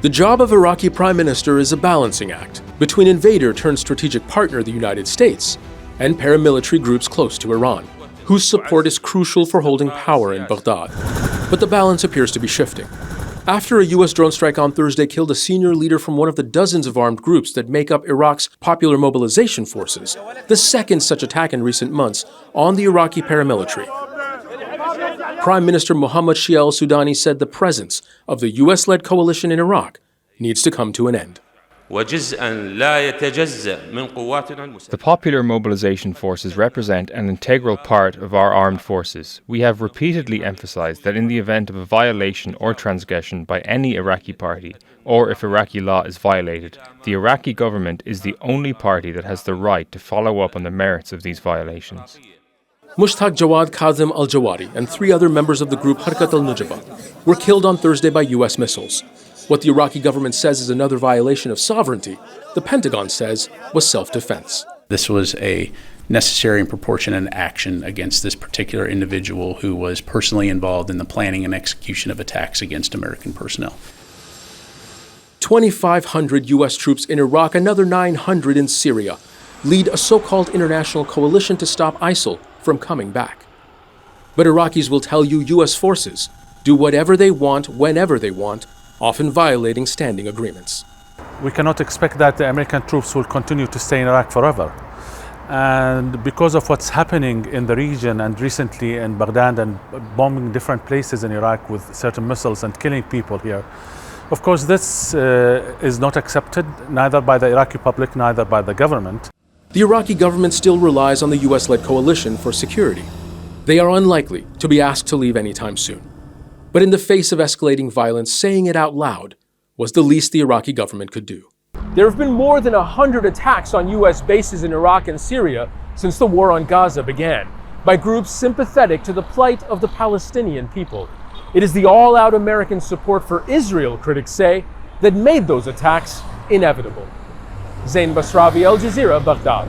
The job of Iraqi Prime Minister is a balancing act between invader turned strategic partner the United States and paramilitary groups close to Iran, whose support is crucial for holding power in Baghdad. But the balance appears to be shifting. After a U.S. drone strike on Thursday killed a senior leader from one of the dozens of armed groups that make up Iraq's Popular Mobilization Forces, the second such attack in recent months on the Iraqi paramilitary. Prime Minister Mohammad Shia al-Sudani said the presence of the U.S.-led coalition in Iraq needs to come to an end. The Popular Mobilization Forces represent an integral part of our armed forces. We have repeatedly emphasized that in the event of a violation or transgression by any Iraqi party, or if Iraqi law is violated, the Iraqi government is the only party that has the right to follow up on the merits of these violations. Mushtaq Jawad Kazem al-Jawadi and 3 other members of the group Harkat al-Nujaba were killed on Thursday by U.S. missiles. What the Iraqi government says is another violation of sovereignty, the Pentagon says was self-defense. This was a necessary and proportionate action against this particular individual who was personally involved in the planning and execution of attacks against American personnel. 2,500 U.S. troops in Iraq, another 900 in Syria, lead a so-called international coalition to stop ISIL from coming back. But Iraqis will tell you U.S. forces do whatever they want, whenever they want, often violating standing agreements. We cannot expect that the American troops will continue to stay in Iraq forever. And because of what's happening in the region and recently in Baghdad and bombing different places in Iraq with certain missiles and killing people here, of course this is not accepted neither by the Iraqi public, neither by the government. The Iraqi government still relies on the U.S.-led coalition for security. They are unlikely to be asked to leave anytime soon. But in the face of escalating violence, saying it out loud was the least the Iraqi government could do. There have been more than 100 attacks on U.S. bases in Iraq and Syria since the war on Gaza began, by groups sympathetic to the plight of the Palestinian people. It is the all-out American support for Israel, critics say, that made those attacks inevitable. Zein, Basravi, Al Jazeera, Baghdad.